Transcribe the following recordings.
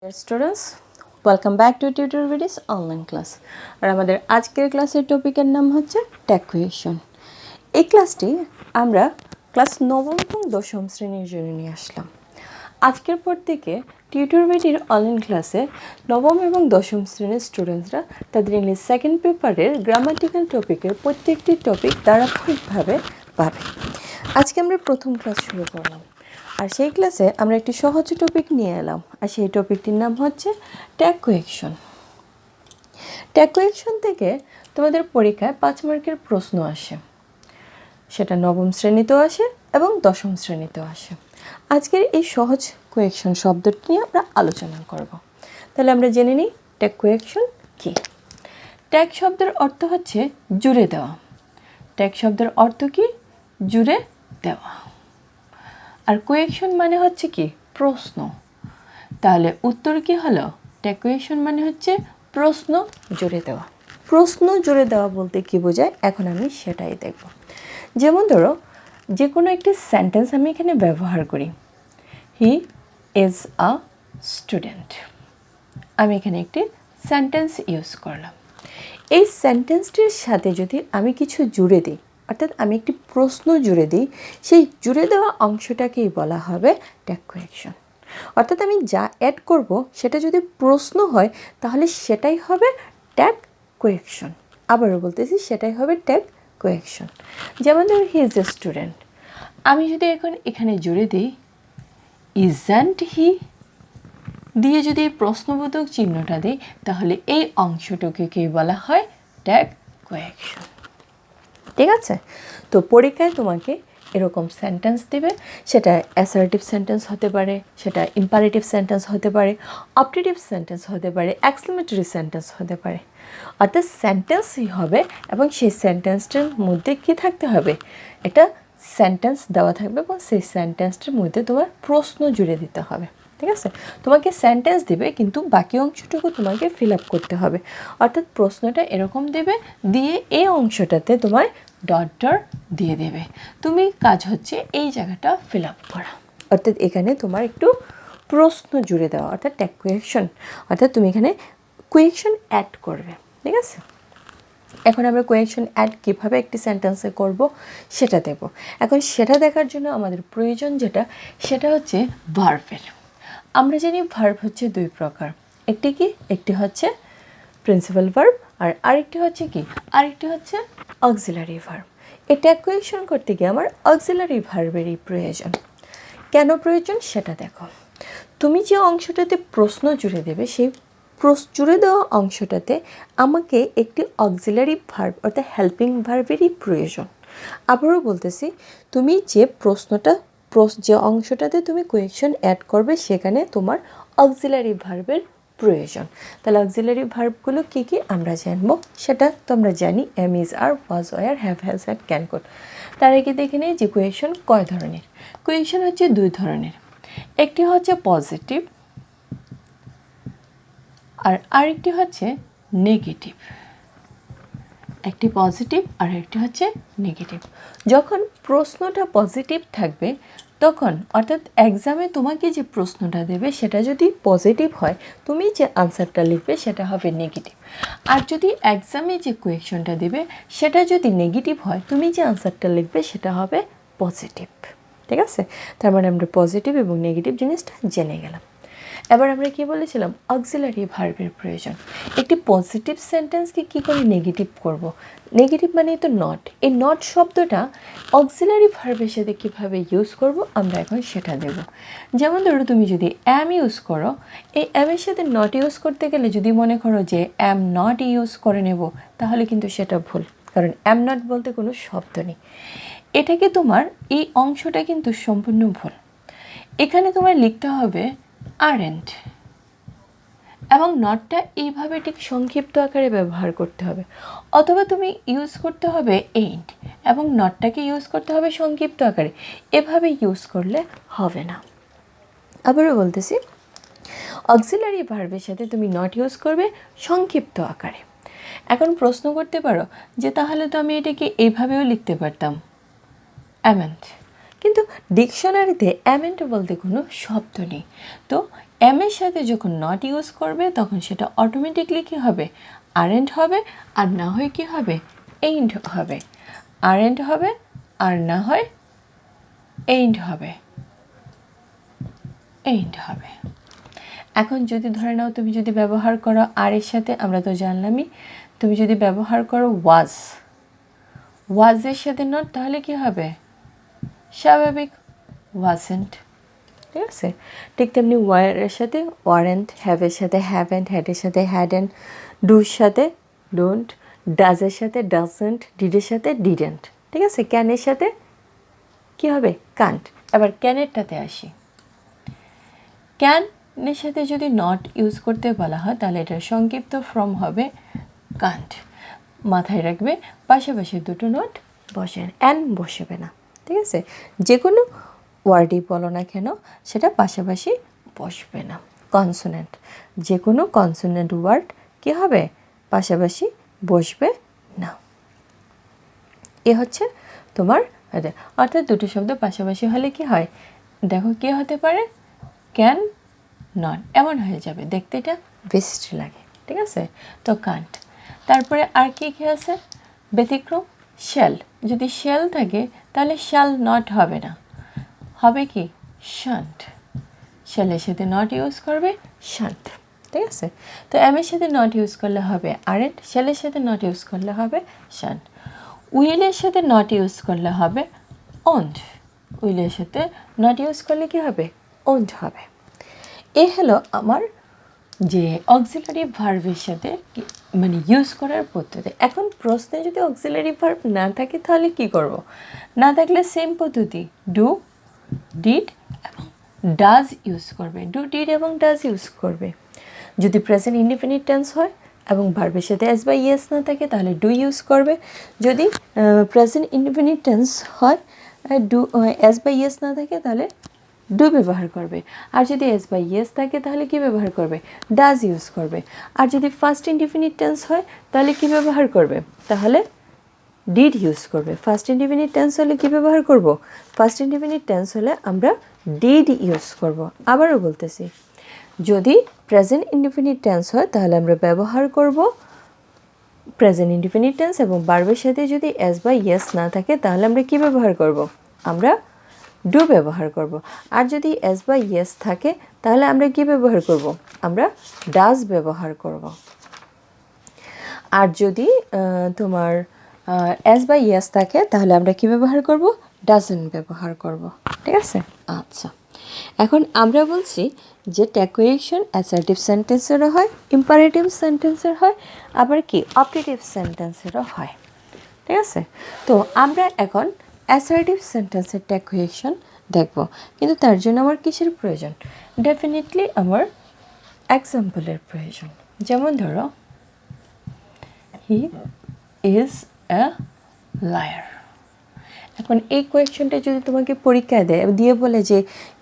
Dear students, welcome back to Tutor Videos online class. আর আমাদের আজকের ক্লাসের টপিকের নাম হচ্ছে ট্যাকুয়েশন। এই ক্লাসটি আমরা ক্লাস নবম এবং দশম শ্রেণীর জন্য নিয়ে আসলাম। আজকের পর থেকে টিউটর ভিডিওর অনলাইন ক্লাসে নবম এবং দশম শ্রেণীর স্টুডেন্টসরা তাদের ইংলিশ সেকেন্ড পেপারের গ্রামাটিক্যাল টপিকের প্রত্যেকটি টপিক ধারাবাহিকভাবে পাবে। আজকে আমরা প্রথম ক্লাস শুরু করলাম। আর সেই ক্লাসে আমরা একটি সহজ টপিক নিয়ে এলাম, আর সেই টপিকটির নাম হচ্ছে ট্যাকুয়েশন। ট্যাকুয়েশন থেকে তোমাদের পরীক্ষায় 5 মার্কের প্রশ্ন আসে, সেটা নবম শ্রেণীতেও আসে এবং দশম শ্রেণীতেও আসে। আজকের এই সহজ কোয়েকশন শব্দটি নিয়ে আমরা আলোচনা করব। তাহলে আমরা জেনে নিই ট্যাকুয়েশন কী। ট্যাগ শব্দের অর্থ হচ্ছে জুড়ে দেওয়া। ট্যাগ শব্দের অর্থ কি? জুড়ে দেওয়া। আর কোয়েকশন মানে হচ্ছে কি? প্রশ্ন। তাহলে উত্তর কি হলো? ট্যাকুয়েশন মানে হচ্ছে প্রশ্ন জুড়ে দেওয়া। প্রশ্ন জুড়ে দেওয়া বলতে কি বোঝায় এখন আমি সেটাই দেখব। যেমন ধরো, যে কোনো একটি সেন্টেন্স আমি এখানে ব্যবহার করি, হি ইজ আ স্টুডেন্ট। আমি এখানে একটি সেন্টেন্স ইউজ করলাম। এই সেন্টেন্সটির সাথে যদি আমি কিছু জুড়ে দিই, অর্থাৎ আমি একটি প্রশ্ন জুড়ে দিই, সেই জুড়ে দেওয়া অংশটাকেই বলা হবে ট্যাকুয়েশন। অর্থাৎ আমি যা অ্যাড করব সেটা যদি প্রশ্ন হয় তাহলে সেটাই হবে ট্যাগ কোয়েকশন। আবারও বলতেছি, সেটাই হবে ট্যাগ কোয়েকশন। যেমন ধরো, হি ইজ এ স্টুডেন্ট। আমি যদি এখন এখানে জুড়ে দিই ইজন্ট হি দিয়ে যদি প্রশ্নবোধক চিহ্নটা দিই, তাহলে এই অংশটুকুকে বলা হয় ট্যাগ কোয়েকশন। ঠিক আছে? তো পরীক্ষায় তোমাকে এরকম সেন্টেন্স দেবে, সেটা অ্যাসার্টিভ সেন্টেন্স হতে পারে, সেটা ইম্পারেটিভ সেন্টেন্স হতে পারে, অপটেটিভ সেন্টেন্স হতে পারে, এক্সক্লেমেটরি সেন্টেন্স হতে পারে। অর্থাৎ সেন্টেন্সই হবে এবং সেই সেন্টেন্সটার মধ্যে কী থাকতে হবে? একটা সেন্টেন্স দেওয়া থাকবে এবং সেই সেন্টেন্সটার মধ্যে তোমার প্রশ্ন জুড়ে দিতে হবে। ঠিক আছে? তোমাকে সেন্টেন্স দেবে, কিন্তু বাকি অংশটুকু তোমাকে ফিল আপ করতে হবে। অর্থাৎ প্রশ্নটা এরকম দেবে, দিয়ে এই অংশটাতে তোমার ডট ডট দিয়ে দেবে। তুমি কাজ হচ্ছে এই জায়গাটা ফিল আপ করা। অর্থাৎ এখানে তোমার একটু প্রশ্ন জুড়ে দেওয়া, অর্থাৎ ট্যাগ কোয়েকশন। অর্থাৎ তুমি এখানে কোয়েকশন অ্যাড করবে। ঠিক আছে? এখন আমরা কোয়েকশন অ্যাড কীভাবে একটি সেন্টেন্সে করব সেটা দেব। এখন সেটা দেখার জন্য আমাদের প্রয়োজন যেটা, সেটা হচ্ছে ভার্বের। আমরা জানি ভার্ব হচ্ছে 2 প্রকার। একটি কি? একটি হচ্ছে প্রিন্সিপাল ভার্ব, আর আরেকটি হচ্ছে কি? আরেকটি হচ্ছে অক্সিলারি ভার্ব। এই ট্যাকুয়েশন করতে গিয়ে আমার অক্সিলারি ভার্বেরই প্রয়োজন। কেন প্রয়োজন সেটা দেখো। তুমি যে অংশটাতে প্রশ্ন জুড়ে দেবে, সেই জুড়ে দেওয়া অংশটাতে আমাকে একটি অক্সিলারি ভার্ব অর্থাৎ হেল্পিং ভার্বেরই প্রয়োজন। আবারও বলতেছি, তুমি যে যে অংশটাতে তুমি কোয়েকশন অ্যাড করবে সেখানে তোমার অক্সিলারি ভার্বের প্রয়োজন। তাহলে অক্সিলারি ভার্বগুলো কী কী আমরা জানবো, সেটা তো আমরা জানি, am, is, are, was, were, have, has, had, can, could. তার আগে দেখে নেই যে কোয়েকশন কয় ধরনের। কোয়েকশন হচ্ছে 2 ধরনের। একটি হচ্ছে পজিটিভ, আর আরেকটি হচ্ছে নেগেটিভ। একটি পজিটিভ আর একটি হচ্ছে নেগেটিভ। যখন প্রশ্নটা পজিটিভ থাকবে তখন, অর্থাৎ এক্সামে তোমাকে যে প্রশ্নটা দেবে সেটা যদি পজিটিভ হয়, তুমি যে আনসারটা লিখবে সেটা হবে নেগেটিভ। আর যদি এক্সামে যে কোয়েকশনটা দেবে সেটা যদি নেগেটিভ হয়, তুমি যে আনসারটা লিখবে সেটা হবে পজিটিভ। ঠিক আছে? তার মানে আমরা পজিটিভ এবং নেগেটিভ জিনিসটা জেনে গেলাম। এবার আমরা কি বলেছিলাম? অক্সিলারি ভার্বের প্রয়োজন। একটি পজিটিভ সেন্টেন্সকে কী করে নেগেটিভ করব? নেগেটিভ মানে তো নট। এই নট শব্দটা অক্সিলারি ভার্বের সাথে কীভাবে ইউজ করব আমরা এখন সেটা দেব। যেমন ধরো, তুমি যদি অ্যাম ইউজ করো, এই অ্যামের সাথে নট ইউজ করতে গেলে যদি মনে করো যে অ্যাম নট ইউজ করে নেব, তাহলে কিন্তু সেটা ভুল, কারণ অ্যাম নট বলতে কোনো শব্দ নেই। এটাকে তোমার এই অংশটা কিন্তু সম্পূর্ণ ভুল। এখানে তোমার লিখতে হবে আরেন্ট, এবং নটটা এইভাবে ঠিক সংক্ষিপ্ত আকারে ব্যবহার করতে হবে। অথবা তুমি ইউজ করতে হবে এইন্ট এবং নটটাকে ইউজ করতে হবে সংক্ষিপ্ত আকারে। এভাবে ইউজ করলে হবে না। আবারও বলতেছি, অক্সিলারি ভার্বের সাথে তুমি নট ইউজ করবে সংক্ষিপ্ত আকারে। এখন প্রশ্ন করতে পারো যে তাহলে তো আমি এটাকে এইভাবেও লিখতে পারতাম, অ্যামেন্ট, কিন্তু ডিকশনারিতে অ্যামেন্ট বলতে কোনো শব্দ নেই। তো এম এর সাথে যখন নট ইউজ করবে তখন সেটা অটোমেটিকলি কী হবে, আরেন্ট হবে, আর না হয় কী হবে, এইন্ড হবে। আরেন্ট হবে আর না হয় এইন্ড হবে, এইন্ড হবে। এখন যদি ধরে নাও তুমি যদি ব্যবহার করো আর এর সাথে, আমরা তো জানলামই, তুমি যদি ব্যবহার করো ওয়াজ, ওয়াজের সাথে নট, তাহলে কি হবে, স্বাভাবিক ওয়াজেন্ট। ঠিক আছে, ঠিক তেমনি ওয়ারের সাথে ওয়ারেন্ট, হ্যাভের সাথে হ্যাভেন্ট, হ্যাডের সাথে হ্যাডেন্ট, ডুর সাথে ডোন্ট, ডাজের সাথে ডাজেন্ট, ডিডের সাথে ডিডেন্ট। ঠিক আছে, ক্যানের সাথে কি হবে, কান্ট। এবার ক্যানেরটাতে আসি। ক্যানের সাথে যদি নট ইউজ করতে বলা হয় তাহলে এটার সংক্ষিপ্ত ফর্ম হবে কান্ট। মাথায় রাখবে পাশাপাশি দুটো নট বসে, অ্যান বসবে না। ঠিক আছে, যে কোনো ওয়ার্ডই বলো না কেন সেটা পাশাপাশি বসবে না। কনসোনেন্ট, যে কোনো কনসোনেন্ট ওয়ার্ড কী হবে, পাশাপাশি বসবে না। এ হচ্ছে তোমার, অর্থাৎ দুটো শব্দ পাশাপাশি হলে কি হয়, দেখো কে হতে পারে, ক্যান, নট, এমন হয়ে যাবে, দেখতে এটা বেস্ট লাগে। ঠিক আছে, তো কান্ট। তারপরে আর কি কি আছে ব্যতিক্রম, শ্যাল। যদি শ্যাল থাকে তাহলে শ্যাল নট হবে না, হবে কি, শান্ট। শ্যালের সাথে নট ইউজ করবে শান্ট। ঠিক আছে, তো এমের সাথে নট ইউজ করলে হবে আরেন্ট, শ্যালের সাথে নট ইউজ করলে হবে শান্ট। উইলের সাথে নট ইউজ করলে হবে ওন্ড, উইলের সাথে নট ইউজ করলে কি হবে, ওন্ড হবে। এ হলো আমার যে অক্সিলারি ভার্বের সাথে মানে ইউজ করার পদ্ধতি। এখন প্রশ্নে যদি অক্সিলারি ভার্ব না থাকে তাহলে কি করব, না থাকলে সেম পদ্ধতি, ডু, ডিড এবং ডাজ ইউজ করবে, ডু, ডিড এবং ডাজ ইউজ করবে। যদি প্রেজেন্ট ইনডিফিনিট টেন্স হয় এবং ভার্বের সাথে এস বা ইয়েস না থাকে তাহলে ডু ইউজ করবে। যদি প্রেজেন্ট ইনডিফিনিট টেন্স হয়, ডু এস বা ইয়েস না থাকে তাহলে ডু ব্যবহার করবে। আর যদি এস বা ইয়েস থাকে তাহলে কি ব্যবহার করবে, ডাজ ইউজ করবে। আর যদি ফার্স্ট ইনডিফিনিট টেন্স হয় তাহলে কি ব্যবহার করবে, তাহলে ডিড ইউজ করবে। ফার্স্ট ইনডিফিনিট টেন্স হলে কি ব্যবহার করব, ফার্স্ট ইনডিফিনিট টেন্স হলে আমরা ডিড ইউজ করব। আবারও বলতেছি, যদি প্রেজেন্ট ইনডিফিনিট টেন্স হয় তাহলে আমরা ব্যবহার করব প্রেজেন্ট ইনডিফিনিট টেন্স, এবং ভার্বের সাথে যদি এস বা ইয়েস না থাকে তাহলে আমরা কি ব্যবহার করব, আমরা ডু ব্যবহার করব। আর যদি এস বা ইয়েস থাকে তাহলে আমরা কি ব্যবহার করব, আমরা ডাজ ব্যবহার করব। আর যদি তোমার এস বা ইয়েস থাকে তাহলে আমরা কি ব্যবহার করব, ডাজেন্ট ব্যবহার করব। ঠিক আছে, আচ্ছা। এখন আমরা বলছি যে ট্যাকুয়েশন অ্যাসার্টিভ সেন্টেন্সেরও হয়, ইম্পারেটিভ সেন্টেন্সের হয়, আবার কি অপারেটিভ সেন্টেন্সেরও হয়। ঠিক আছে, তো আমরা এখন অ্যাসার্টিভ সেন্টেন্সের ট্যাকুয়েশন দেখব, কিন্তু তার জন্য আমার কিসের প্রয়োজন, ডেফিনেটলি আমার এক্সাম্পলের প্রয়োজন। যেমন ধরো, হি ইজ এ লায়ার। এখন এই কোয়েশ্চনটা যদি তোমাকে পরীক্ষায় দেয়, দিয়ে বলে যে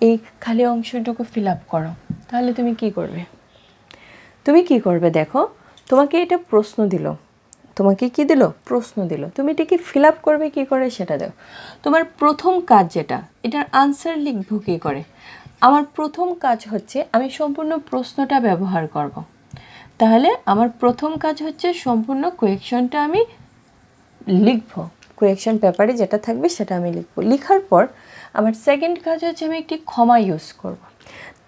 এই খালি অংশটুকু ফিল আপ করো, তাহলে তুমি কি করবে, তুমি কি করবে, দেখো তোমাকে এটা প্রশ্ন দিল, তোমাকে কি দিল, প্রশ্ন দিল, তুমি এটাকে ফিল আপ করবে কী করে সেটা দাও। তোমার প্রথম কাজ যেটা, এটার আনসার লিখবো কী করে, আমার প্রথম কাজ হচ্ছে আমি সম্পূর্ণ প্রশ্নটা ব্যবহার করব। তাহলে আমার প্রথম কাজ হচ্ছে সম্পূর্ণ কোয়েকশনটা আমি লিখব, কোয়েকশন পেপারে যেটা থাকবে সেটা আমি লিখব। লেখার পর আমার সেকেন্ড কাজ হচ্ছে আমি একটি ক্ষমা ইউজ করব।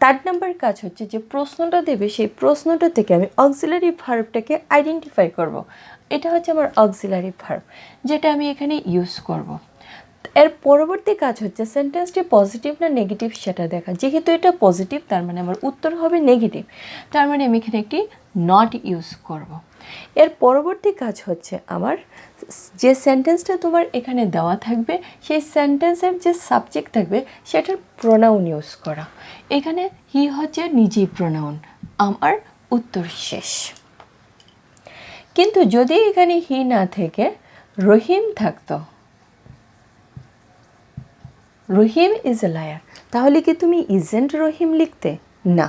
থার্ড নাম্বার কাজ হচ্ছে যে প্রশ্নটা দেবে সেই প্রশ্নটা থেকে আমি অক্সিলারি ভার্বটাকে আইডেন্টিফাই করব। এটা হচ্ছে আমার অক্সিলারি ভার্ব, যেটা আমি এখানে ইউজ করব। এর পরবর্তী কাজ হচ্ছে সেন্টেন্সটি পজিটিভ না নেগেটিভ সেটা দেখা। যেহেতু এটা পজিটিভ তার মানে আমার উত্তর হবে নেগেটিভ, তার মানে আমি এখানে একটি নট ইউজ করব। এর পরবর্তী কাজ হচ্ছে আমার যে সেন্টেন্সটা তোমার এখানে দেওয়া থাকবে সেই সেন্টেন্সের যে সাবজেক্ট থাকবে সেটার প্রোনাউন ইউজ করা। এখানে হি হচ্ছে নিজেই প্রোনাউন, আমার উত্তর শেষ। কিন্তু যদি এখানে হি না থেকে রহিম থাকতো, রহিম ইজ এ লায়ার, তাহলে কি তুমি ইজেন্ট রহিম লিখতে, না।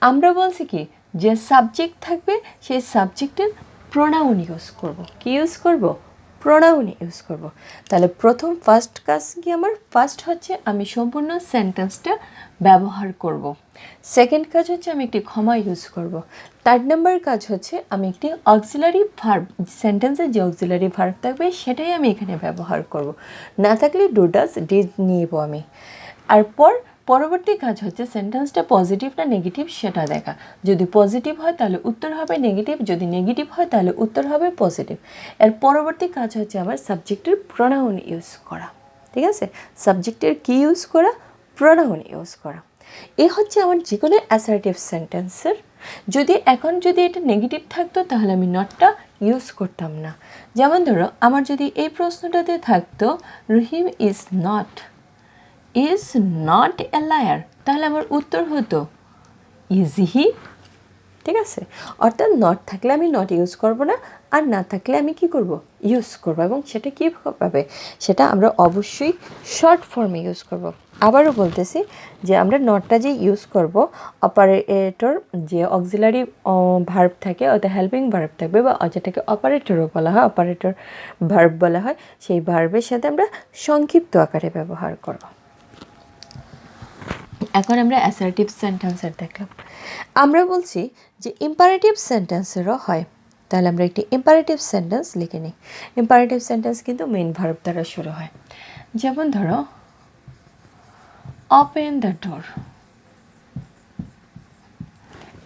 আমরা বলছি কি যে সাবজেক্ট থাকবে সেই সাবজেক্টের প্রোনাউন ইউজ করব। কি ইউজ করব, প্রোনাউন ইউজ করব। তাহলে প্রথম ফার্স্ট কাজ কি আমার? ফার্স্ট হচ্ছে আমি সম্পূর্ণ সেন্টেন্সটা ব্যবহার করব। সেকেন্ড কাজ হচ্ছে আমি একটি ক্ষমা ইউজ করব। থার্ড নাম্বার কাজ হচ্ছে আমি একটি অক্সিলারি ভার্ব, সেন্টেন্সে যে অক্সিলারি ভার্ব থাকবে সেটাই আমি এখানে ব্যবহার করব। না থাকলে ডু ডাজ ডিড নিব আমি। আর পরবর্তী কাজ হচ্ছে সেন্টেন্সটা পজিটিভ না নেগেটিভ সেটা দেখা। যদি পজিটিভ হয় তাহলে উত্তর হবে নেগেটিভ, যদি নেগেটিভ হয় তাহলে উত্তর হবে পজিটিভ। এর পরবর্তী কাজ হচ্ছে আমার সাবজেক্টের প্রোনাউন ইউজ করা। ঠিক আছে, সাবজেক্টের কি ইউজ করা? প্রোনাউন ইউজ করা। এ হচ্ছে আমার যে কোনো অ্যাসার্টিভ সেন্টেন্সের। যদি এটা নেগেটিভ থাকতো তাহলে আমি নটটা ইউজ করতাম না। যেমন ধরো আমার যদি এই প্রশ্নটাতে থাকতো রহিম ইজ নট এ লায়ার, তাহলে আমার উত্তর হতো ইজ হি। ঠিক আছে, অর্থাৎ নট থাকলে আমি নট ইউজ করব না, আর না থাকলে আমি কি করব? ইউজ করব। এবং সেটা কীভাবে? সেটা আমরা অবশ্যই শর্ট ফর্মে ইউজ করব। আবারও বলতেছি যে আমরা নটটা যে ইউজ করব, অপারেটর যে অক্সিলারি ভার্ব থাকে, অর্থাৎ হেল্পিং ভার্ব থাকবে, বা যেটাকে অপারেটরও বলা হয়, অপারেটর ভার্ব বলা হয়, সেই ভার্বের সাথে আমরা সংক্ষিপ্ত আকারে ব্যবহার করব। এখন আমরা অ্যাসার্টিভ সেন্টেন্সের দেখলাম। আমরা বলছি যে ইম্পারেটিভ সেন্টেন্সেরও হয়। তাহলে আমরা একটি ইম্পারেটিভ সেন্টেন্স লিখে নিই। ইম্পারেটিভ সেন্টেন্স কিন্তু মেইন ভার্ব দ্বারা শুরু হয়। যেমন ধরো ওপেন দ্য ডোর।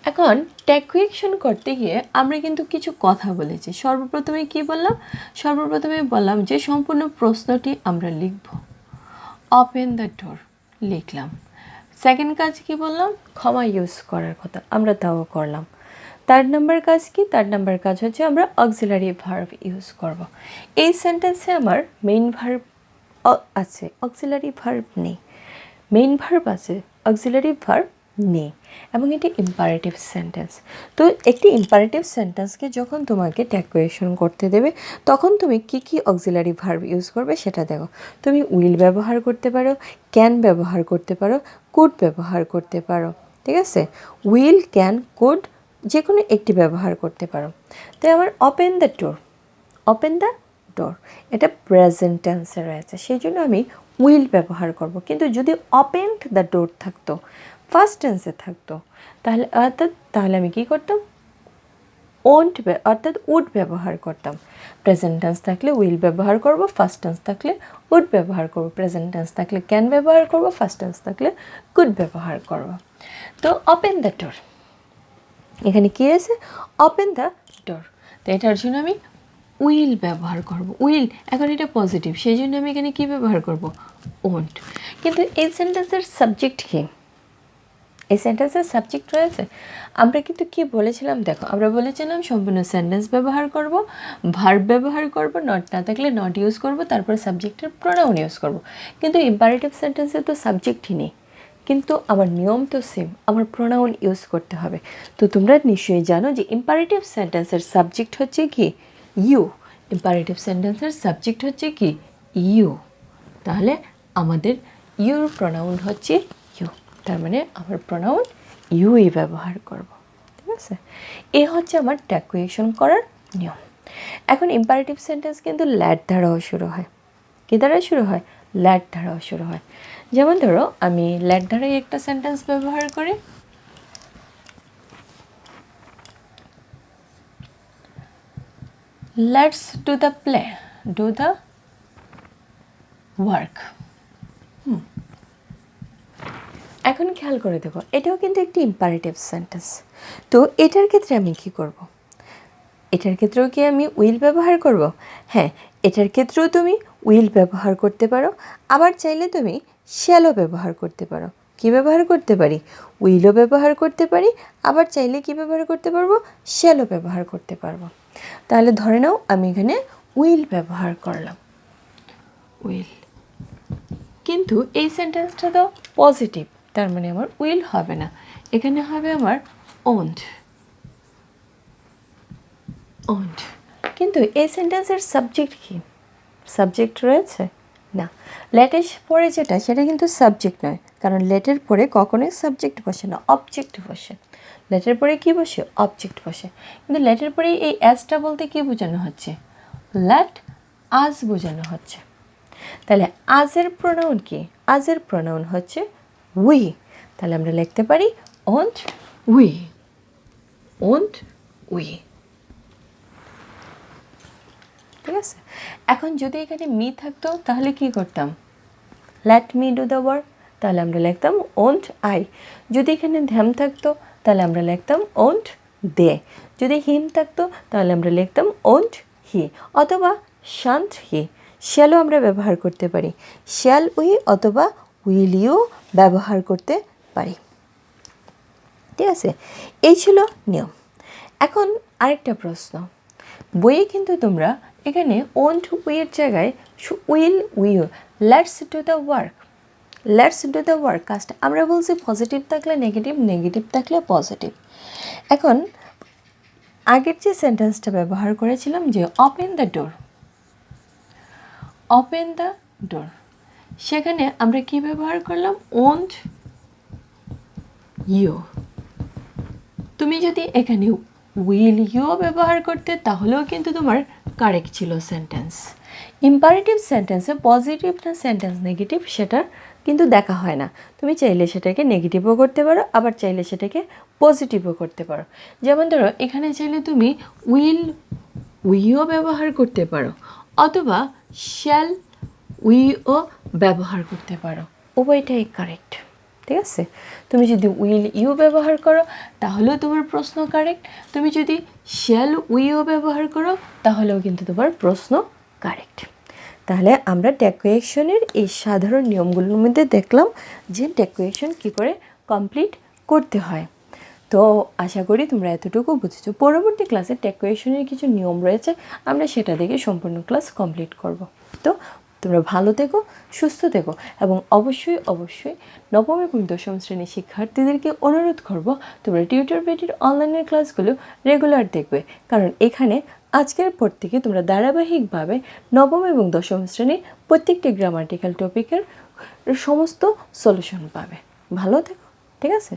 এখন ট্যাগ কোয়েকশন করতে গিয়ে আমরা কিন্তু কিছু কথা বলেছি। সর্বপ্রথমে কি বললাম? সর্বপ্রথমে বললাম যে সম্পূর্ণ প্রশ্নটি আমরা লিখব। ওপেন দ্য ডোর লিখলাম। সেকেন্ড কাজ কি বললাম? ক্ষমা ইউজ করার কথা, আমরা তাও করলাম। থার্ড নাম্বার কাজ কি? থার্ড নাম্বার কাজ হচ্ছে আমরা অক্সিলারি ভার্ব ইউজ করব। এই সেন্টেন্সে আমার মেইন ভার্ব আছে, অক্সিলারি ভার্ব নেই। মেইন ভার্ব আছে, অক্সিলারি ভার্ব নেই, এবং এটি ইম্পারেটিভ সেন্টেন্স। তো একটি ইম্পারেটিভ সেন্টেন্সকে যখন তোমাকে ট্যাগ কোয়েকশন করতে দেবে তখন তুমি কি কি অক্সিলারি ভার্ব ইউজ করবে সেটা দেখো। তুমি উইল ব্যবহার করতে পারো, ক্যান ব্যবহার করতে পারো, কুড ব্যবহার করতে পারো। ঠিক আছে, উইল, ক্যান, কুড যে কোনো একটি ব্যবহার করতে পারো। তাই আমার open the door, open the ডোর এটা প্রেজেন্ট টেন্সে রয়েছে, সেই জন্য আমি উইল ব্যবহার করব। কিন্তু যদি ওপেনড দ্য ডোর থাকতো, ফার্স্ট টেন্সে থাকতো, তাহলে আমি কি করতাম? অর্থাৎ উড ব্যবহার করতাম। প্রেজেন্ট টেন্স থাকলে উইল ব্যবহার করব, ফার্স্ট টেন্স থাকলে উড ব্যবহার করব। প্রেজেন্ট টেন্স থাকলে ক্যান ব্যবহার করব, ফার্স্ট টেন্স থাকলে কুড ব্যবহার করব। তো ওপেন দ্য ডোর, এখানে কী আছে? ওপেন দ্য ডোর। তো এটার জন্য আমি উইল ব্যবহার করব। উইল, এখন এটা পজিটিভ, সেই জন্য আমি এখানে কী ব্যবহার করব? ওন্ট। কিন্তু এই সেন্টেন্সের সাবজেক্ট কী? এই সেন্টেন্সের সাবজেক্ট রয়েছে। আমরা কিন্তু কি বলেছিলাম দেখো, আমরা বলেছিলাম সম্পূর্ণ সেন্টেন্স ব্যবহার করব, ভার্ব ব্যবহার করব, নট না থাকলে নট ইউজ করব, তারপর সাবজেক্টের প্রোনাউন ইউজ করব। কিন্তু ইম্পারেটিভ সেন্টেন্সে তো সাবজেক্টই নেই, কিন্তু আমার নিয়ম তো সেম, আমার প্রোনাউন ইউজ করতে হবে। তো তোমরা নিশ্চয়ই জানো যে ইম্পারেটিভ সেন্টেন্সের সাবজেক্ট হচ্ছে কি? ইউ। ইম্পারেটিভ সেন্টেন্সের সাবজেক্ট হচ্ছে কি? ইউ। তাহলে আমাদের ইউর প্রোনাউন হচ্ছে ইউ, তার মানে আমার প্রোনাউন ইউই ব্যবহার করব। ঠিক আছে, এ হচ্ছে আমার ট্যাগ কোয়েকশন করার নিয়ম। এখন ইম্পারেটিভ সেন্টেন্স কিন্তু ল্যাট দ্বারাও শুরু হয়। কী দ্বারা শুরু হয়? ল্যাট দ্বারাও শুরু হয়। যেমন ধরো আমি ল্যাট দ্বারাই একটা সেন্টেন্স ব্যবহার করি। Let's do the play, do the work. এখন খেয়াল করে দেখো, এটাও কিন্তু একটি ইম্পারেটিভ সেন্টেন্স। তো এটার ক্ষেত্রে আমি কি করব? এটার ক্ষেত্রেও কি আমি উইল ব্যবহার করব? হ্যাঁ, এটার ক্ষেত্রেও তুমি উইল ব্যবহার করতে পারো, আবার চাইলে তুমি শ্যালও ব্যবহার করতে পারো। কি ব্যবহার করতে পারি? উইলও ব্যবহার করতে পারি, আবার চাইলে কি ব্যবহার করতে পারবো? শ্যালও ব্যবহার করতে পারবো। তাহলে ধরে নাও আমি এখানে উইল ব্যবহার করলাম, উইল। কিন্তু এই সেন্টেন্সটা তো পজিটিভ, তার মানে আমার উইল হবে না, এখানে হবে আমার ওন্ট, ওন্ট। কিন্তু এই সেন্টেন্সের সাবজেক্ট কি? সাবজেক্ট রয়েছে না। লেটের পরে যেটা, সেটা কিন্তু সাবজেক্ট নয়, কারণ লেটের পরে কখনোই সাবজেক্ট বসে না, অবজেক্ট বসে। লেটের পরে কি বসে? অবজেক্ট বসে। কিন্তু লেটের পরে এই অ্যাজটা বলতে কি বোঝানো হচ্ছে? লেট আজ বোঝানো হচ্ছে। তাহলে আজের প্রোনাউন কি? আজের প্রোনাউন হচ্ছে উই। তাহলে আমরা লিখতে পারি und উই, und উই। ঠিক আছে? এখন যদি এখানে মি থাকতো তাহলে কি করতাম? Let me do the work, তাহলে আমরা লিখতাম und আই। যদি এখানে ধ্যাম থাকতো তাহলে আমরা লিখতাম und দে। যদি হিম থাকতো তাহলে আমরা লিখতাম und হি, অথবা শান্ত হি। শ্যালও আমরা ব্যবহার করতে পারি, শ্যাল উই অথবা উইল ইউ ব্যবহার করতে পারি। ঠিক আছে? এই ছিল নিয়ম। এখন আরেকটা প্রশ্ন, বইয়ে কিন্তু তোমরা এখানে ওন্ট উইয়ের জায়গায় will will, let's do the work, let's do the work কাজটা আমরা বলছি পজিটিভ থাকলে নেগেটিভ, নেগেটিভ থাকলে পজিটিভ। এখন আগের যে সেন্টেন্সটা ব্যবহার করেছিলাম যে open the door, open the door, সেখানে আমরা কি ব্যবহার করলাম? Won't you. তুমি যদি এখানে উইল ইউ ব্যবহার করতে তাহলেও কিন্তু তোমার কারেক্ট ছিল সেন্টেন্স। ইম্পারেটিভ সেন্টেন্সে পজিটিভ না সেন্টেন্স নেগেটিভ সেটা কিন্তু দেখা হয় না। তুমি চাইলে সেটাকে নেগেটিভও করতে পারো, আবার চাইলে সেটাকে পজিটিভও করতে পারো। যেমন ধরো এখানে চাইলে তুমি উইল উইও ব্যবহার করতে পারো, অথবা শ্যাল উইও ব্যবহার করতে পারো, উভয়টাই কারেক্ট। ঠিক আছে? তুমি যদি উইল ইউ ব্যবহার করো তাহলেও তোমার প্রশ্ন কারেক্ট, তুমি যদি শ্যাল উইও ব্যবহার করো তাহলেও কিন্তু তোমার প্রশ্ন কারেক্ট। তাহলে আমরা ডেকোয়েশনের এই সাধারণ নিয়মগুলোর মধ্যে দেখলাম যে ডেকোয়েশন কী করে কমপ্লিট করতে হয়। তো আশা করি তোমরা এতটুকু বুঝেছো। পরবর্তী ক্লাসে ডেকোয়েশনের কিছু নিয়ম রয়েছে, আমরা সেটা দেখে সম্পূর্ণ ক্লাস কমপ্লিট করব। তো তোমরা ভালো থেকো, সুস্থ থেকো, এবং অবশ্যই অবশ্যই নবম এবং দশম শ্রেণীর শিক্ষার্থীদেরকে অনুরোধ করব তোমরা টিউটর বেটির অনলাইনের ক্লাসগুলো রেগুলার দেখবে, কারণ এখানে আজকের পর থেকে তোমরা ধারাবাহিকভাবে নবম এবং দশম শ্রেণীর প্রত্যেকটি গ্রামাটিক্যাল টপিকের সমস্ত সলিউশন পাবে। ভালো থেকো, ঠিক আছে?